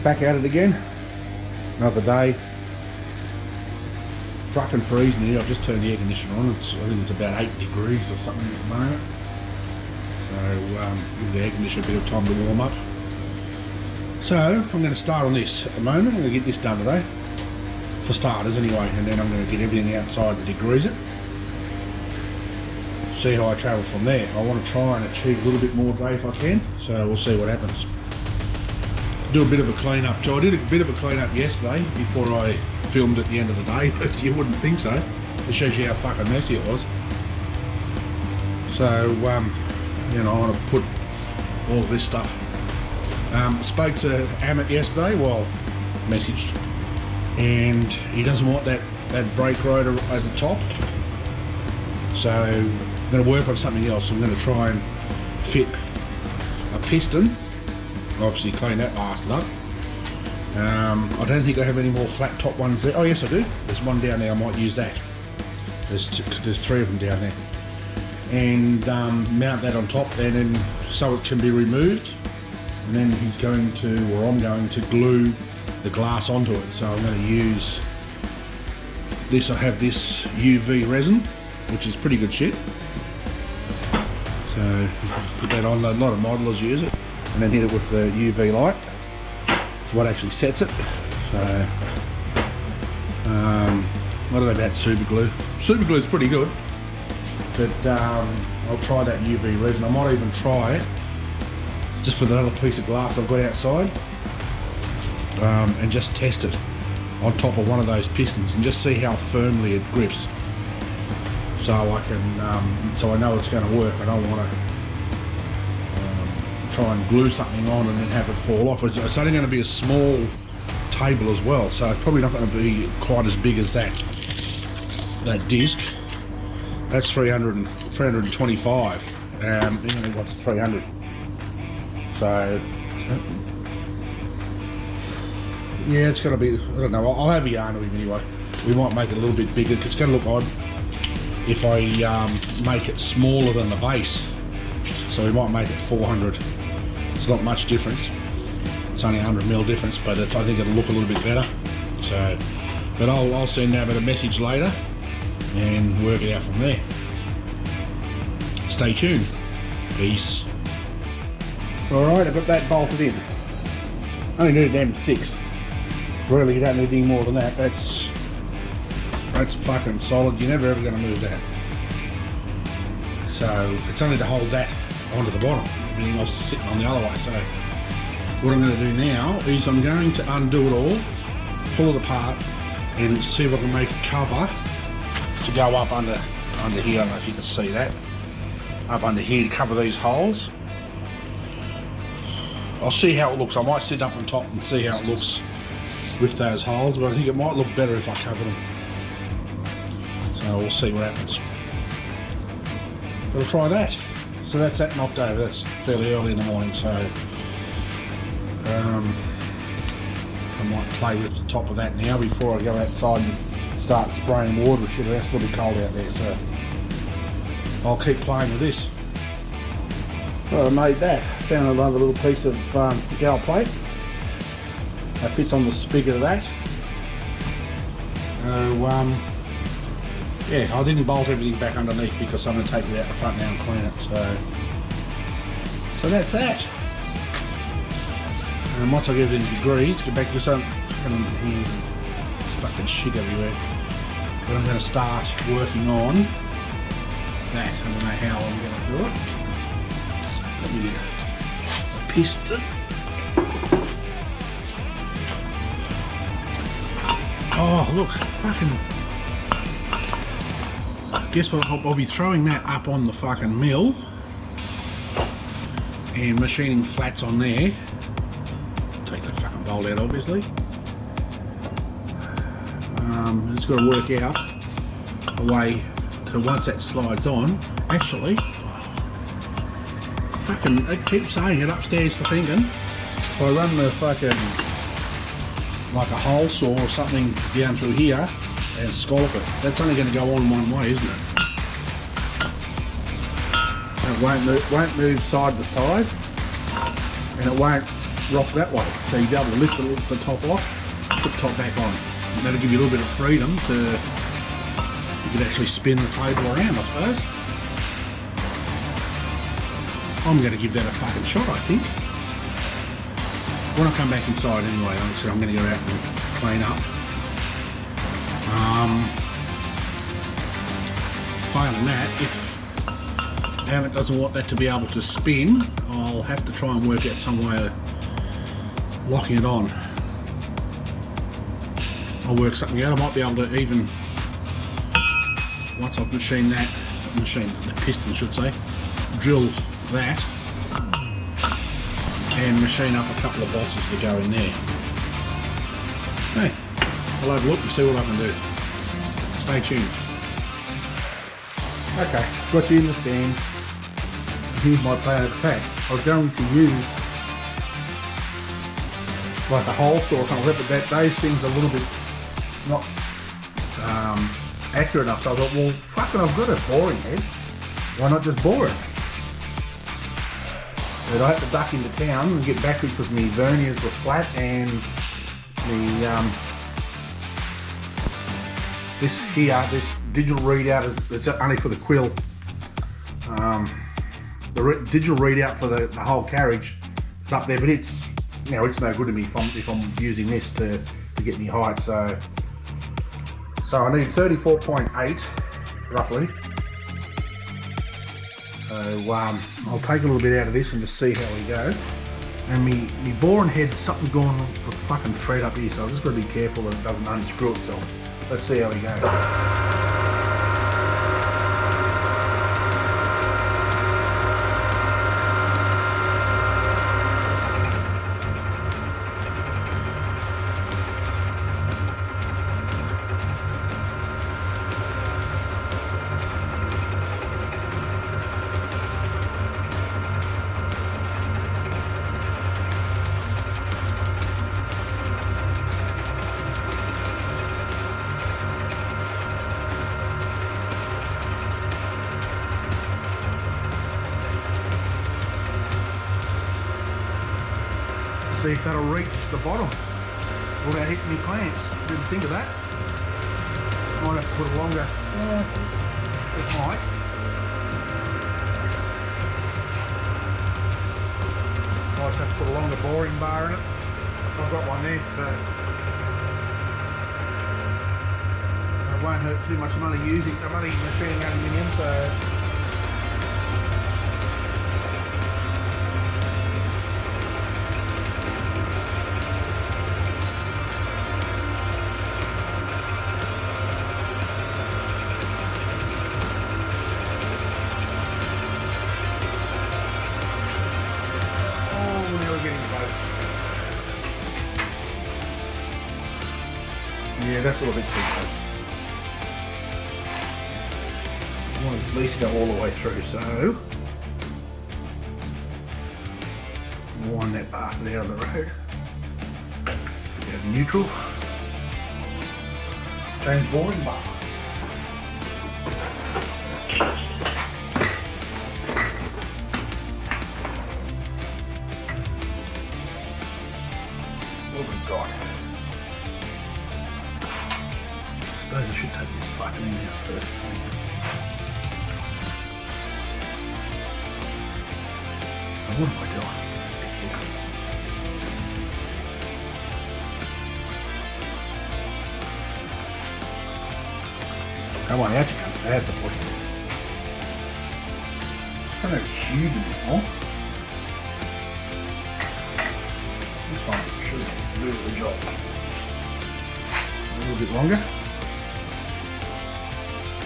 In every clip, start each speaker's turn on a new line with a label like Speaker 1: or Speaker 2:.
Speaker 1: back at it again. Another day. Fucking freezing here. I've just turned the air conditioner on. I think it's about 8 degrees or something at the moment. So give the air conditioner a bit of time to warm up. So I'm going to start on this at the moment. I'm going to get this done today, for starters anyway, and then I'm going to get everything outside and degrease it. See how I travel from there. I want to try and achieve a little bit more today if I can, so we'll see what happens. Do a bit of a clean up. So I did a bit of a clean up yesterday before I filmed at the end of the day, but you wouldn't think so. It shows you how fucking messy it was. So you know, I want to put all this stuff. Spoke to Amit yesterday, well, messaged, and he doesn't want that brake rotor as the top. So I'm going to work on something else. I'm going to try and fit a piston. Obviously clean that bastard up. I don't think I have any more flat top ones there. Oh yes I do. There's one down there, I might use that. There's 3 of them down there. And mount that on top then, and so it can be removed. And then he's going to, or I'm going to glue the glass onto it. So I'm going to use this. I have this UV resin, which is pretty good shit. So put that on. A lot of modelers use it, and then hit it with the UV light. It's what actually sets it. So I don't know about super glue. Super glue is pretty good, but I'll try that UV resin. I might even try it just with another piece of glass I've got outside, and just test it on top of one of those pistons and just see how firmly it grips. So I can, so I know it's going to work. I don't want to try and glue something on and then have it fall off. It's only going to be a small table as well, so it's probably not going to be quite as big as that disc. That's 325. Then what's 300? So yeah, it's going to be, I don't know, I'll have a yarn with him anyway. We might make it a little bit bigger because it's going to look odd if I make it smaller than the base. So we might make it 400. It's not much difference. It's only 100mm difference, but I think it'll look a little bit better. So, but I'll send Amit a message later and work it out from there. Stay tuned. Peace. Alright, I've got that bolted in. Only need an M6. Really, you don't need any more than that. That's fucking solid. You're never ever going to move that. So it's only to hold that onto the bottom. Everything else is sitting on the other way. So what I'm going to do now is I'm going to undo it all, pull it apart, and see if I can make a cover to go up under here. I don't know if you can see that. Up under here to cover these holes. I'll see how it looks. I might sit up on top and see how it looks with those holes, but I think it might look better if I cover them. So we'll see what happens. But I'll try that. So that's that knocked over. That's fairly early in the morning, so I might play with the top of that now before I go outside and start spraying water. Shit, it's still be cold out there, so I'll keep playing with this. So I made that. Found another little piece of gal plate that fits on the spigot of that. Yeah, I didn't bolt everything back underneath because I'm going to take it out the front now and clean it. So that's that. And once I get it in degrees, get back to some fucking shit everywhere. But I'm going to start working on that. I don't know how I'm going to do it. Let me get a piston. Oh look, fucking. Guess what? I'll be throwing that up on the fucking mill and machining flats on there. Take that fucking bolt out, obviously. Just got to work out a way to, once that slides on. Actually, fucking, it keeps saying it upstairs for thinking. If I run the fucking like a hole saw or something down through here and scallop it, that's only going to go on one way, isn't it? It won't move side to side, and it won't rock that way. So you'll be able to lift the top off, put the top back on. And that'll give you a little bit of freedom to, you could actually spin the table around, I suppose. I'm going to give that a fucking shot, I think. When I come back inside anyway, I'm going to go out and clean up. Failing that, if Amit doesn't want that to be able to spin, I'll have to try and work out some way of locking it on. I'll work something out. I might be able to even, once I've machined that, the piston I should say, drill that and machine up a couple of bosses to go in there. Hey, I'll have a look and see what I can do. Stay tuned. Okay, got you in the stand. Here's my plan of attack. I was going to use like a hole saw or something, but those things are a little bit not accurate enough. So I thought, well, fucking, I've got a boring head. Why not just bore it? But I had to duck into town and get back because my verniers were flat and the this digital readout it's only for the quill. The digital readout for the whole carriage is up there, but it's, you know, it's no good to me if I'm using this to get me height. So I need 34.8 roughly. So I'll take a little bit out of this and just see how we go. And me boring head, something's going on with the fucking thread up here, so I've just got to be careful that it doesn't unscrew itself. Let's see how we go. See if that'll reach the bottom without hitting me clamps. Didn't think of that. Might have to put a longer, it might. Might just have to put a longer boring bar in it. I've got one there, but it won't hurt too much money using, I'm only machining aluminium, so yeah, that's a little bit too close. I want to at least go all the way through, so wind that bastard out of the road. Go to neutral. Change boring bars. What have we got? I suppose I should take this fucking thing out first. Now what am I doing? Come on, out you come. That's a boy. I don't know, huge anymore. This one should do the job. A little bit longer.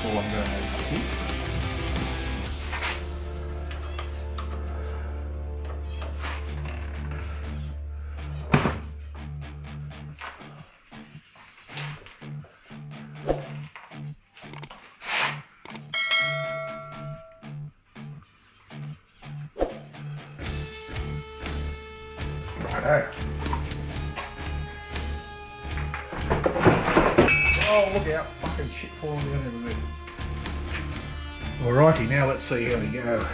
Speaker 1: All I'm going to need, I think. Righto. Oh, look out, fucking shit falling down everywhere. Alrighty, now let's see how we go.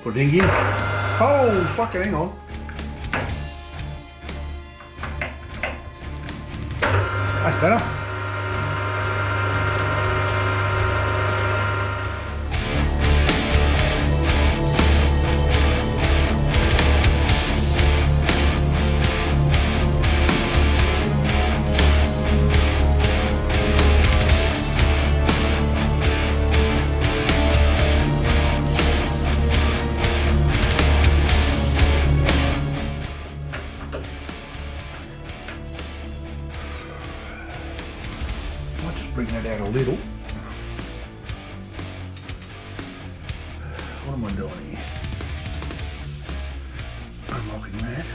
Speaker 1: Put it in gear. Oh, fucking hang on. That's better. Bring that out a little. What am I doing here? Unlocking that.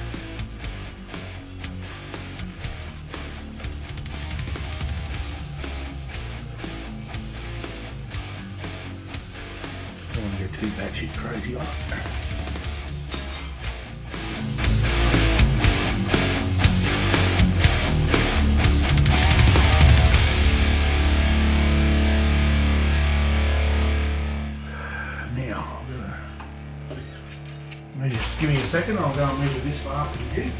Speaker 1: Don't want to get too batshit crazy on it. Just give me a second, I'll go and measure this fast again.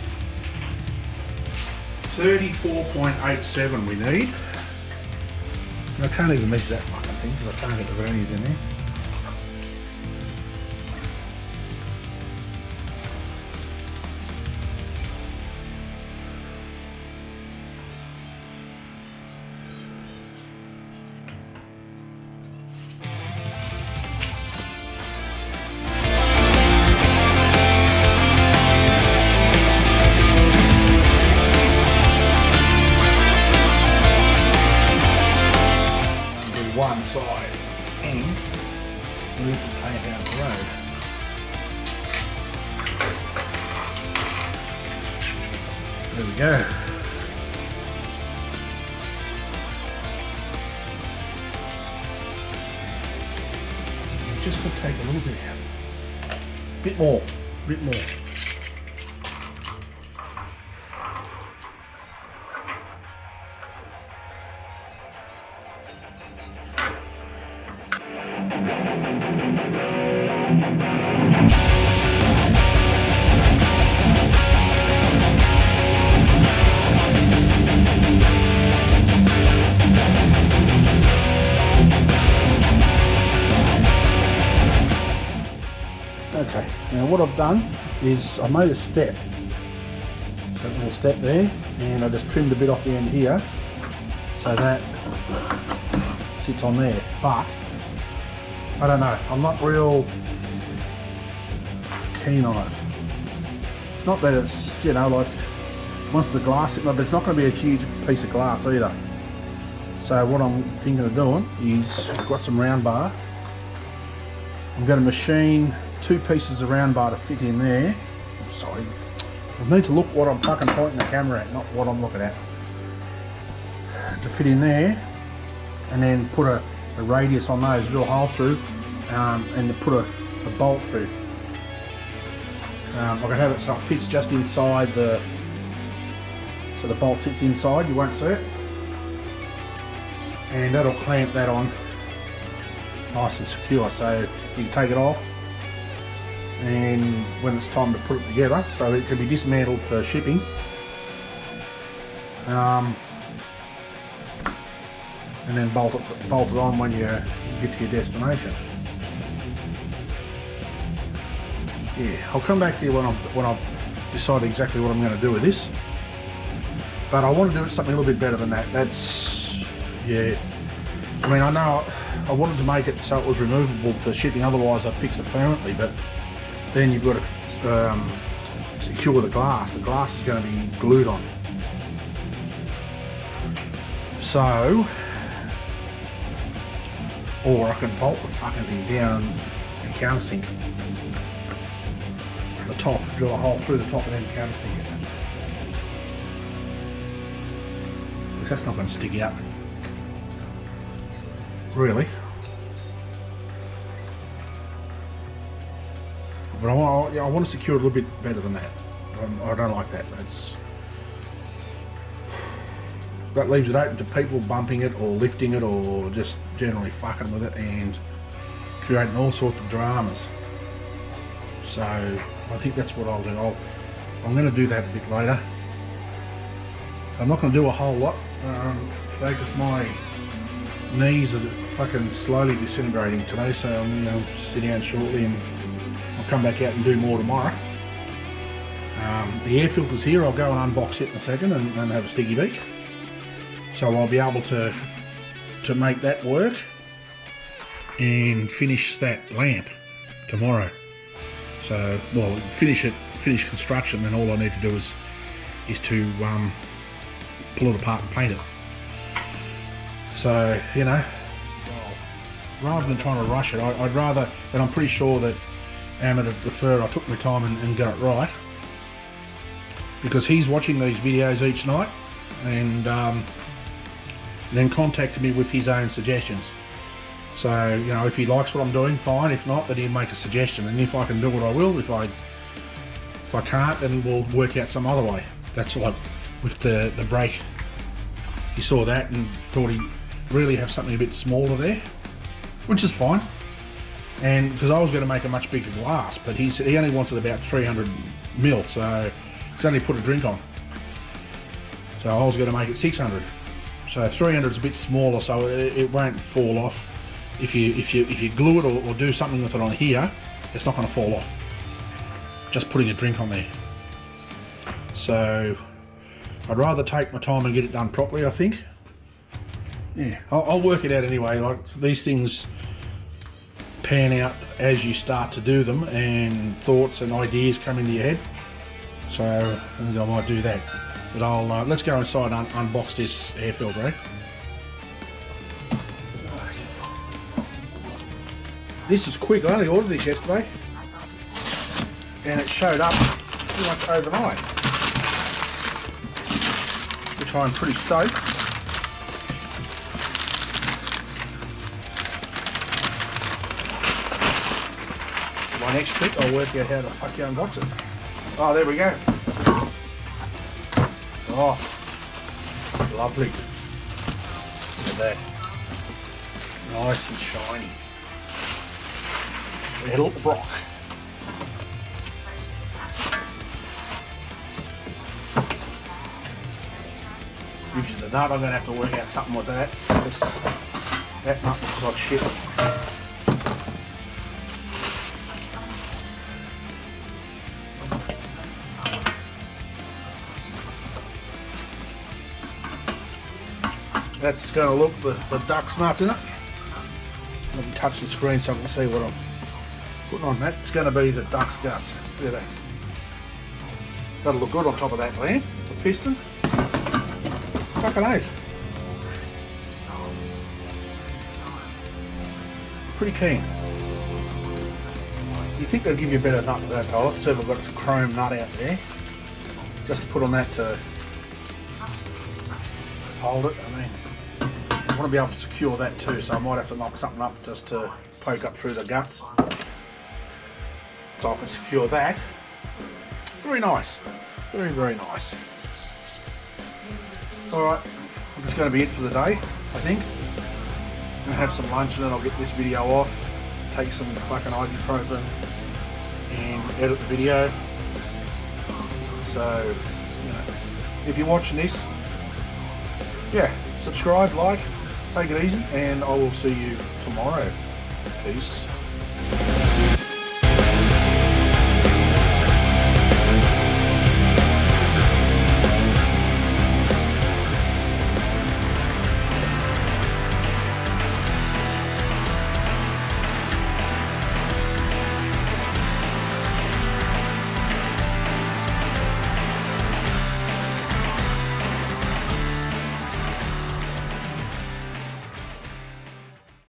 Speaker 1: 34.87 we need. And I can't even measure that fucking thing because I can't get the verniers in there. One side and move the plant down the road. There we go. Just going to take a little bit out. Bit more, bit more. Okay, now what I've done is I made a step, that little step there, and I just trimmed a bit off the end here, so that sits on there, but I don't know, I'm not real keen on it. Not that it's, you know, like, once the glass sitting on, but it's not going to be a huge piece of glass either. So what I'm thinking of doing is, I've got some round bar, I'm going to machine 2 pieces of round bar to fit in there. I'm sorry, I need to look what I'm fucking pointing the camera at, not what I'm looking at. To fit in there, and then put a radius on those, drill a hole through, and to put a bolt through. I can have it so it fits just inside the, so the bolt sits inside, you won't see it. And that'll clamp that on nice and secure, so you can take it off, and when it's time to put it together, so it can be dismantled for shipping. And then bolt it on when you get to your destination. Yeah, I'll come back to you when I've decided exactly what I'm going to do with this. But I want to do something a little bit better than that. That's, yeah. I mean, I know I wanted to make it so it was removable for shipping, otherwise I'd fix it permanently, but then you've got to secure the glass. The glass is going to be glued on. So, or I can bolt the fucking thing down and countersink the top, drill a hole through the top and then countersink it. Because that's not going to stick out, really. But I want to secure it a little bit better than that. I don't like that. That leaves it open to people bumping it or lifting it or just generally fucking with it and creating all sorts of dramas. So I think that's what I'll do. I'm going to do that a bit later. I'm not going to do a whole lot because my knees are fucking slowly disintegrating today, so I'm going to sit down shortly and I'll come back out and do more tomorrow. The air filter's here. I'll go and unbox it in a second and have a sticky beak, so I'll be able to make that work and finish that lamp tomorrow. So, well, finish construction, then all I need to do is to pull it apart and paint it. So, you know, rather than trying to rush it, I'd rather, and I'm pretty sure that Amit would prefer I took my time and got it right, because he's watching these videos each night and then contacted me with his own suggestions. So, you know, if he likes what I'm doing, fine. If not, then he'll make a suggestion, and if I can do it, I will. If I can't, then we'll work out some other way. That's like with the brake. He saw that and thought he'd really have something a bit smaller there, which is fine. And because I was going to make a much bigger glass, but he said he only wants it about 300 mil, so he's only put a drink on. So I was going to make it 600. So 300 is a bit smaller, so it won't fall off. If you glue it or do something with it on here, it's not going to fall off. Just putting a drink on there. So I'd rather take my time and get it done properly, I think. Yeah, I'll work it out anyway. Like, these things pan out as you start to do them, and thoughts and ideas come into your head. So I think I might do that. But I'll let's go inside and unbox this air filter. Eh? This is quick. I only ordered this yesterday, and it showed up pretty much overnight, which I'm pretty stoked. My next trick, I'll work out how the fuck you unbox it. Oh, there we go. Oh, lovely. Look at that. Nice and shiny. Little Brock. Gives you the nut. I'm going to have to work out something with that. That nut looks like shit. That's going to look the duck's nuts in it. Let me touch the screen so I can see what I'm putting on that. It's going to be the duck's guts. Look at that. That'll look good on top of that lamp, the piston. Fucking oath. Pretty keen. You think they'll give you a better nut than that? I'll see if I've got a chrome nut out there, just to put on that to hold it. I mean, I want to be able to secure that too, so I might have to knock something up just to poke up through the guts, so I can secure that. Very nice. Very, very nice. Alright, that's going to be it for the day, I think. I'm going to have some lunch and then I'll get this video off, take some fucking ibuprofen and edit the video. So, you know, if you're watching this, yeah, subscribe, like, take it easy, and I will see you tomorrow. Peace.